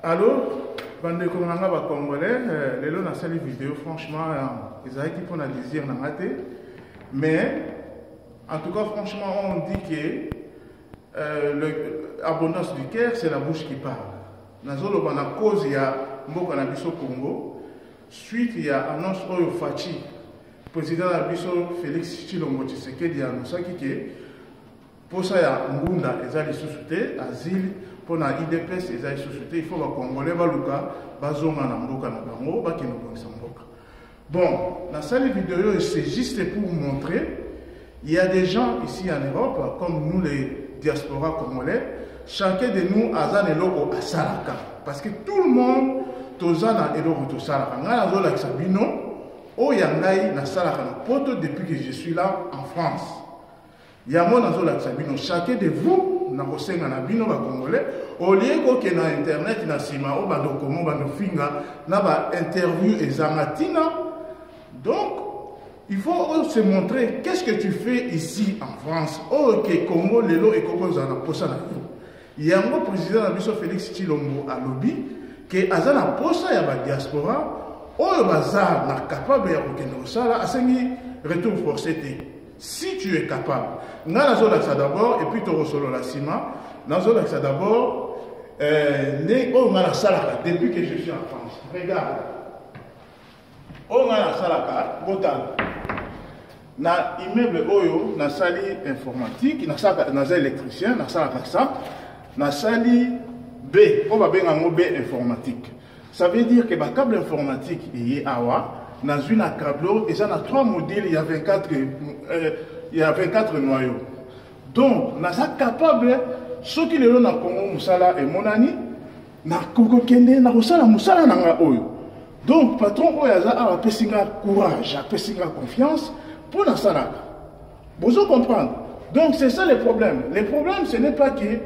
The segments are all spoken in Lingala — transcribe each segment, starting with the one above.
Allô, bande Konanga va congolais, les lots dans cette vidéo, franchement, ils ont été pour un désir dans raté. Mais, en tout cas, franchement, on dit que l'abondance du cœur, c'est la bouche qui parle. Dans la cause, il y a Mboka Nabiso Congo. Suite, il y a annonce Oyo Fachi, président Nabiso Félix Tshilombo Tshisekedi, a annoncé que pour ça, il y a Mbunda, ils ont sous-souté, asile, pour la IDPS, ils ont sous-souté, il faut que les Congolais, bon, dans cette vidéo, c'est juste pour vous montrer, il y a des gens ici en Europe, comme nous les diasporas congolais, chacun de nous a un eloko à Salaka. Parce que tout le monde, tous un eloko à Salaka. Nous avons la Sabino, au Yangai, na Salaka, depuis que je suis là en France. Il y a mon azol Sabino, chacun de vous, na kosenga na bino ba congolais, au lieu que na internet na sima o bando komo bando finga na ba interview ezangatina. Donc il faut se montrer qu'est-ce que tu fais ici en France. Oh que Congo lelo et Congo zana posa na yo. Il y a un président na biso Félix Tshilombo à lobby que azana posa ya ba diaspora o bazar na capable ya kokende osala asengi retour forcé. Si tu es capable, nous avons d'abord, et puis tu as la cima, nous avons d'abord, depuis que je suis en France. Regarde, on a la salaka, na immeuble Oyo, na sali informatique, na électricien, na salaka ça, na sali B, on va bien en B informatique. Ça veut dire que le câble informatique est awa. Dans une câble, et ça a 3 modules, il y a 24 noyaux. Donc, nous sommes capables, ceux qui sont dans Congo, Moussala et Monani, na Kende, na Moussala, Moussala, na Oyo. Donc, patron, Oyaza a pessinga courage, a pessinga confiance pour la Salaka. Vous comprenez? Donc, c'est ça le problème. Le problème, ce n'est pas que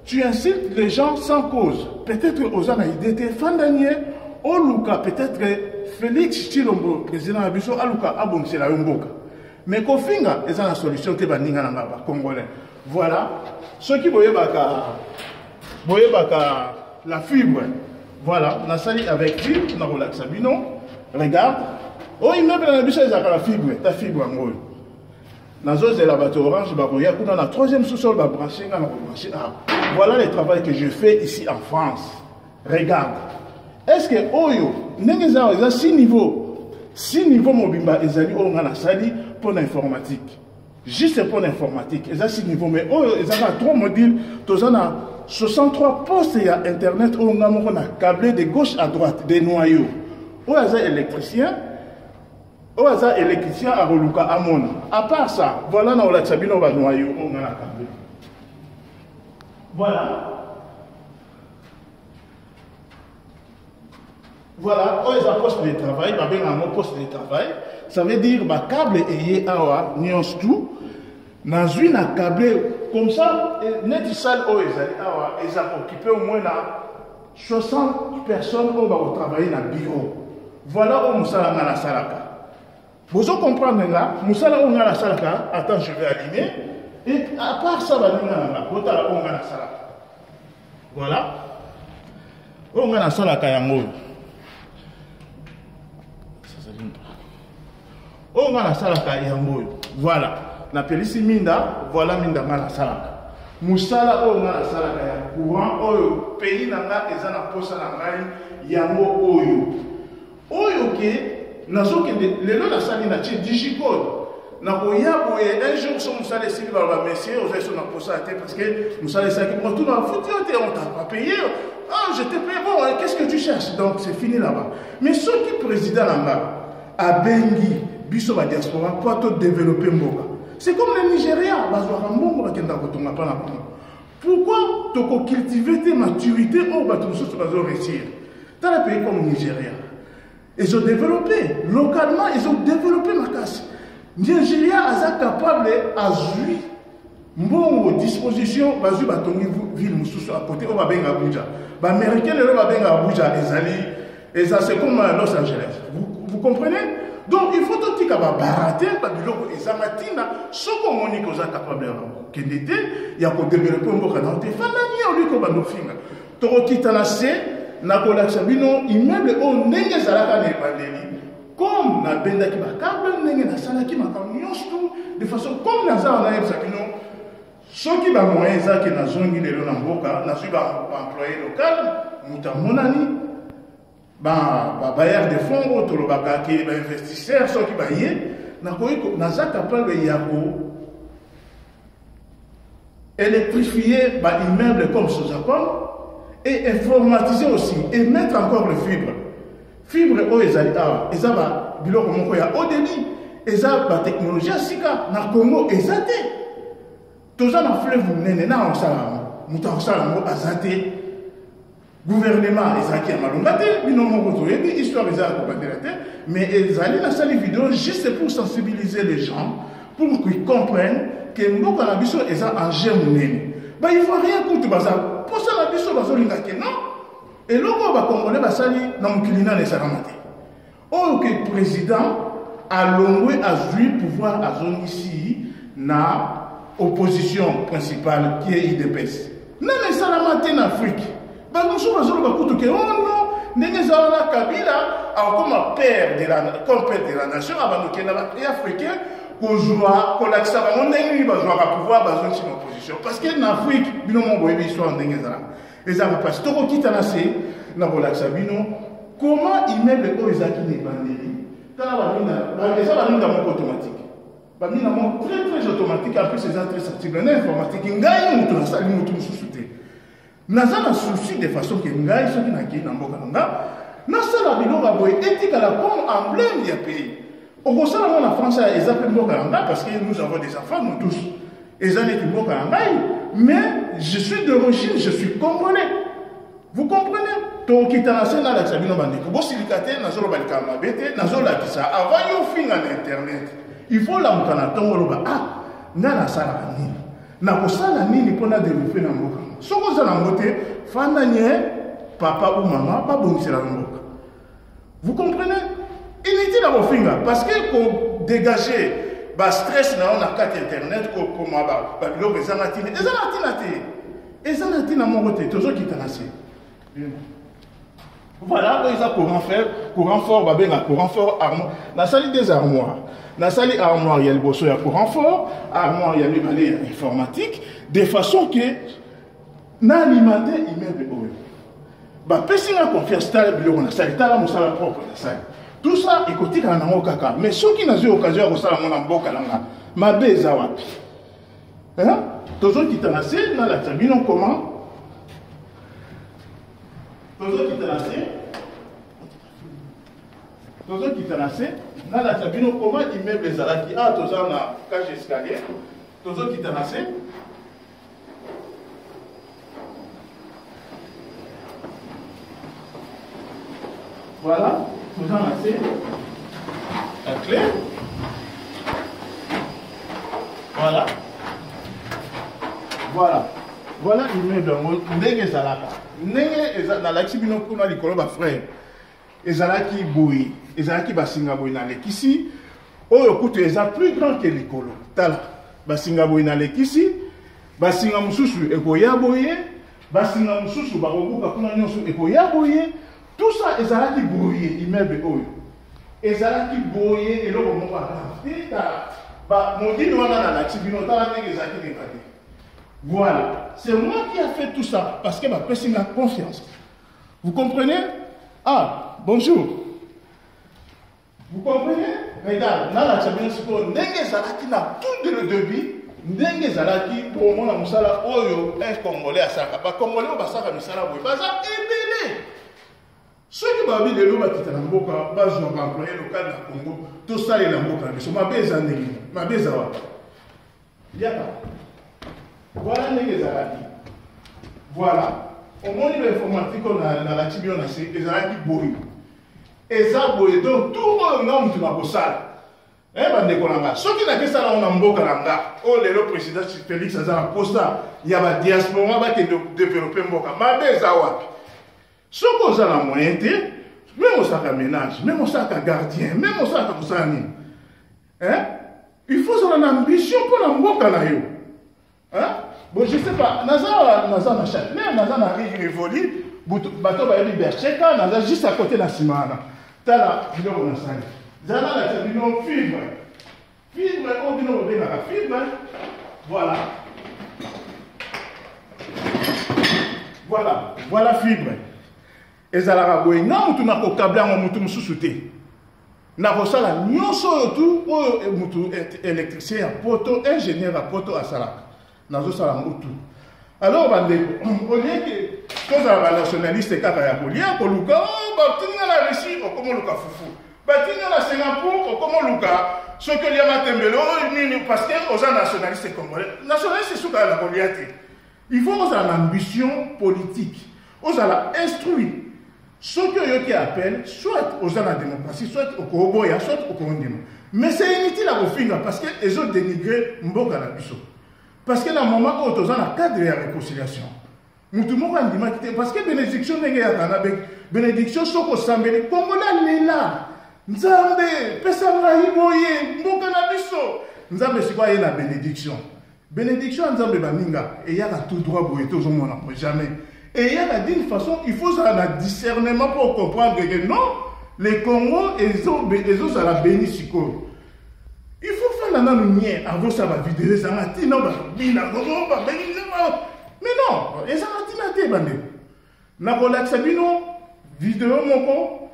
tu incites les gens sans cause. Peut-être aux Anaïdété, Fandanier, Oluka, peut-être Félix Tshilombo, président Abiso, Aluka, Abomse la Yomboka. Mais Kofinga, ils ont la solution que Baninga Nangaba, Congolais. Voilà. Ceux qui voyaient la fibre, voilà, on a sali avec fibre, on a relaxé Sabino. Regarde. Oh, il m'a bien Abiso, ils ont la fibre, ta fibre en gros. Dans les laboratoires orange, dans la troisième sous-sol, voilà le travail que je fais ici en France. Regarde. Est-ce que Oyo, il y a 6 niveaux. 6 niveaux mobimba, ils ont la sali pour l'informatique. Juste pour l'informatique. Ils ont 6 niveaux. Mais Oyo, ils ont 3 modules. Ils ont 63 postes et Internet. Ils ont câblé de gauche à droite, des noyaux. Ils ont électricien. Ils ont électricien à Roluka Amon. À part ça, voilà, on a Sabino noyau. On a câblé. Voilà. Voilà, ils ont poste de travail, un poste de travail. Ça veut dire que le câble est awa, nyons tout. Dans une câble, comme ça, net salle où ils ont occupé au moins 60 personnes qui vont travailler dans le bureau. Voilà où nous sommes dans la salaka. Vous comprenez là, nous sommes dans la salaka. Attends, je vais allumer. Et à part ça, nous sommes dans la salaka. Voilà. On a la salaka yango. On a la salaka yango. Voilà. Na pelisi minda, voilà minda na salaka. Musala on a la salaka ya courant oyo pays nanga ezana posa na ngai yango oyo. Oyo ke nazoke lelo na sali na ti digicode. Na koya boye un jour so musala sili ba messieurs aux so na posa te parce que musala ça qui pour tout na foutu on t'a pas payé. Ah, je t'ai payé, bon, qu'est-ce que tu cherches? Donc c'est fini là-bas. Mais ceux qui président là-bas à Bengi biso ba diaspora pour tout développer Mboka. C'est comme le Nigeria, pourquoi tu cultiver tes maturités au bateau de réussir? Dans les pays comme le Nigeria, ils ont développé localement, ils ont développé ma casse. Nigeria est capable à jouer bon disposition bazu batongi ville mususu à côté au babenga Abuja. Ba américain le babenga Abuja et ça c'est comme Los Angeles. Vous comprenez? Donc il faut tout dire que barater babiloko ezamatina soko monique aux capables kendete ya ko développer mboka na te fana ni oli ko banofinga to kita na se nakolakisa bino immeuble oyo ndenge ezalaka na ebandeli comme nabendaki bakable ndenge nasalaki makambo nyonso de façon comme naza wana nayebisa bino soki bamoyen ezaki nazongi lelo na mboka nazwi baemployé local moto amonani babayeur de fonds oyo tolobaka ke bainvestisseur soki baye naza capable ya électrifier immeuble comme Sozacom et informatiser aussi et mettre encore le fibre. Fibre oyo ezali awa eza biloko moko ya haut débit eza technologie sika na Congo eza te toza na fleuve munene na osala muta osala ngo aza te gouvernement ezaki ya malonga te bino moko toyebi histoire eza ko bandela te mais ezali na sali vidéo juste pour sensibiliser les gens pour qu'ils comprennent que mboka na biso eza enjeu munene il faut rien kutu baza posa na biso bazolinga ke non eloko bakongole basali na mokili na esalama te oyo ke président alongwe azwi pouvoir azongisi na opposition principale qui est IDPS nana esalama te na Afrique bamosusu bazoloba kutu ke ono ndenge eza wana Kabila akoma père de la nation abandoke na bapays africain kozwa kolakisa bango ndenge nini bazwaka pouvoir bazongisi na opposition parce que na Afrique bino mo boyebi histoire ndenge ezalaka ezaka parce que tokokita na se na kolakisa bino comment immeuble oyo ezalaki na ebandeli tala eza baminda moko automatique baminda moko très automatique en plus eza très sensible na informatique ngai moto nasali moto mosusu te naza na souci de façon ke ngai soki nakei na mboka na nga nasala biloko ya boye etikala comme emblème ya pays okosala ngo na France eza mpe mboka na nga parce que nous avons des enfants nous tous eza neti mboka na ngai mais je suis d'origine je suis congolais vous comprenez tokita na se nalakisa bino bandeko bosilika te nazoloba likambo mabe te nazolakisa avant yo finga na internet il faut lamuka na ntongo oloba nga nasalaka nini nakosala nini mpo na développer na mboka soki oza nango te fanda nye papa ou mama babongisela na mboka vous comprenez inutile na kofinga parce que kodégager stress na yo na kati internet kokoma babiloko eza na ntina te eza na ntina moko te tozokita na se voilà eza courant fort babenga courant fort armoire nasali des armoires nasali armoire ya liboso ya courant fort armoire ya mibale ya informatique de façon que nalimate immeuble oyo bapesi nga confiance tala biloko nasali tala mosala propre nasali tout ça ekotikala nango kaka mais soki nazwi occasion ya kosala ngo na mboka na nga mabe eza wapi tozokita na se nalakisa bino comment tozokita na se nalakisa bino comment immeuble ezalaki toza na cage escalier tozokita na se voilà toza na se la clé voilà immeuble yango ndenge ezalaka ndenge nalakisi bino kuna likolo bafrère ezalaki boye ezalaki basinga boye nalekisi oyo kutu eza plus grand que likolo tala basinga boye nalekisi basinga mosusu ekoya boye basinga mosusu bakobuka kuna nyonso ekoya boye tout ça ezalaki boye immeuble oyo ezalaki boye eloko moko akate tala modini wana nalakisi bino tala ndenge ezalaki nekate. Voilà, c'est moi qui a fait tout ça parce que ma personne a confiance. Vous comprenez? Bonjour. Vous comprenez? Regarde, là, la champion, c'est pour Ndenge Zalaki n'a tout de le débit. Ndenge Zalaki, pour moi, la Moussala, Oyo, un Congolais à Saka. Pas Congolais, on va Saka, Moussala, oui. Pas ça, ébélé. Ceux qui m'ont dit de l'eau, qui étaient en Boka, je vais employer local dans le Congo, tout ça, il est en Boka. Mais je m'appelle Zandegi, je m'appelle Zawa. Yaka. Voilà Ndenge Zalaki. Voilà. Au moins, l'informatique, on a la tibia, on a ces Zalaki Boy. Et ça, Boy, donc tout le monde qui m'a bossé. Ceux qui n'ont pas ça, on a un beau calanga. Oh, le président Félix Azara Costa, il y a la diaspora qui a développé un beau calanga. Mais ceux qui ont la moyenne, même au sac à ménage, même au sac à gardien, même au sac à Koussani, il faut avoir une ambition pour la beau calanga. Bon, je ne sais pas, Nazar n'a Châtelet, Nazar n'a Rivoli, bato ba yebi bercheka naza juste à côté na simana tala biloko na sali zala la tabino fibre au bino benga ka fibre voilà fibre ezalaka boye nga mutu na kokable yango mutu mosusu te na kosala nyonso oyo tu oyo mutu électricien ya poto ingénieur ya poto asalaka nazosala yango tu alors bandeko olie ke tozala banationaliste kaka ya kolia koluka batinga na Russie okomoluka fufu batinga na Singapour okomoluka soki olia matembele nini parce que oza nationaliste congolais nationaliste suka na kolia te il faut ozala na ambition politique ozala instruit soki oyoki appel soit oza na démocratie soit okoboya soit okondima mais c'est inutile à kofinga parce que ezo dénigrer mboka na biso parce que na moment où toza na cadre ya réconciliation mutu moko andimaki te parce que bénédiction ndenge yaka na bénédiction soko osambeli kongola lela nzambe pesa ngai boye mboka na biso nzambe sikoyo aye na bénédiction ya nzambe baninga eyaka tout droit boye tozomona jamais. Et il y a d'une façon, il faut un discernement pour comprendre que non, les Congo, ils ont la béni siko. Il faut faire la nanounie avant ça va vider ça va non mais non, et ça va tiner bandé. Na relax bino vidéo moko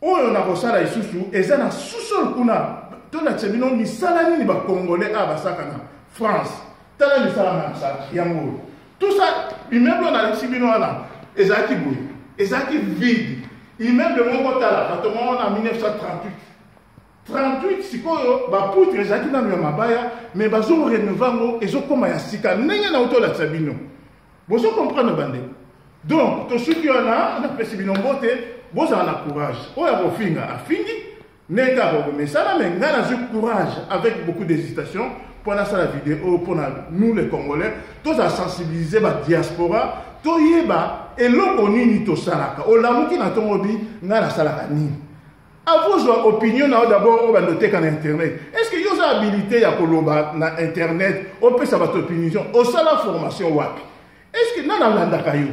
o na kosala isusu eza na sous-sol kuna to la tsebino misala ni ba congolais a basaka na France. Tala misala na ça yango. Tout ça, immeuble on a les Sibino là, ezaki boui, ezaki vide. Immeuble de mon côté là, quand on a 1938. 38, c'est quoi, bah poutre ezaki dans le mabaya, mais bah zo rénovango, ezo koma ya sika, n'enye na auto la Sabino. Vous comprenez bandé. Donc, tout ce qui en a, on a fait Sibino bote, vous en a courage. On a finga a fini, nega mais ça là, mais on a courage avec beaucoup d'hésitation. Pendant la vidéo, pour nous les Congolais, tous à sensibiliser la diaspora, tous yeba et l'on ni to salaka. O la muki na tongobi na la salaka ni. À vos opinions d'abord on va noter qu'en internet. Est-ce que vous avez habilité à koloba na internet? On peut savoir votre opinion. Au sala formation wapi. Est-ce que na landa kayo?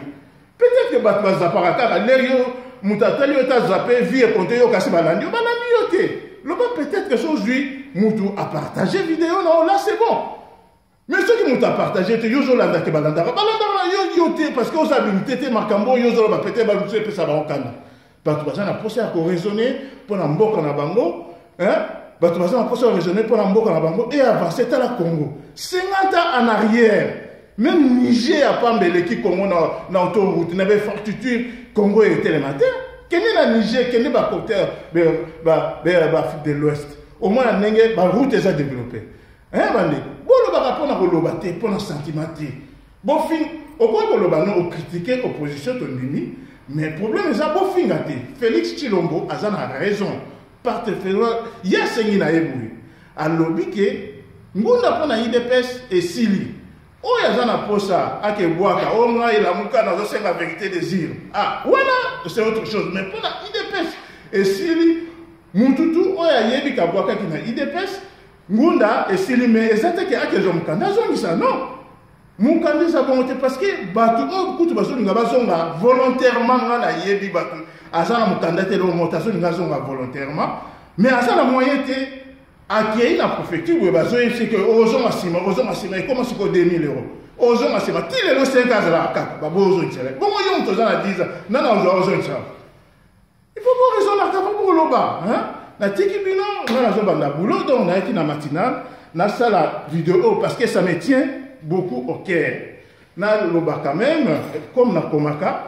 Peut-être que batwa zaparaka lerio mutatali ota zappé vie compter yo kasi balandi yote. Peut-être que aujourd'hui, Moutou a partagé vidéo, non, là c'est bon. Mais ceux qui Moutou a partagé, tu yozo landa ke balandara. Balandara yo yote, parce que aux habilités, te marcambo, yozo la pété balouté, pe ça va en canne. Batou basan a posé à raisonner pour la mboka na bango, hein? Batou basan a posé à raisonner pour la mboka na bango et avancer à la Congo. 50 ans en arrière, même Niger a pas mbele qui Congo na autoroute, n'avait fortitude, Congo était le matin. Quel est la Niger, quel est le côté de l'Ouest? Au moins, la route est développée. Hein, Bandé? Bon, le rapport n'a pas de pour un sentiment. Bon, fin, au point que l'on critiqué l'opposition de Nini, mais le problème est que bon, fin, Félix Tshilombo a raison. Par il y a ce qui n'a éboué. Alors, nous avons un IDPS et Sili. Oh, il y a un posa à Kebouaka, oh, il a mouka dans la vérité des îles. Ah, voilà, c'est autre chose. Mais pour la IDPS, et si Moutoutou, oh, il y a un Kabouaka qui n'a IDPS, Ngunda, et si mais exactement qu'il y a des gens qui ça, non. Moukandi, ça va monter parce que, Batou, oh, beaucoup de personnes qui volontairement, na yebi Batou, Azana Moukanda, te l'augmentation, volontairement, mais Azana moyen, accueillir la préfecture, c'est que Ozon Massima, comment c'est que 2000 euros? Ozon Massima, tu les 5 ans là, bon, il faut raison là, pour le bas. La tiki bino, on a boulot, donc on a été dans la matinale, dans la vidéo, parce que ça me tient beaucoup au cœur. Na loba quand même, comme na Komaka,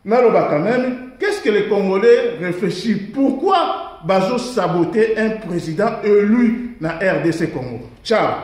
na loba quand même, qu'est-ce que les Congolais réfléchissent? Pourquoi Bazo saboter un président élu dans RDC Congo? Ciao.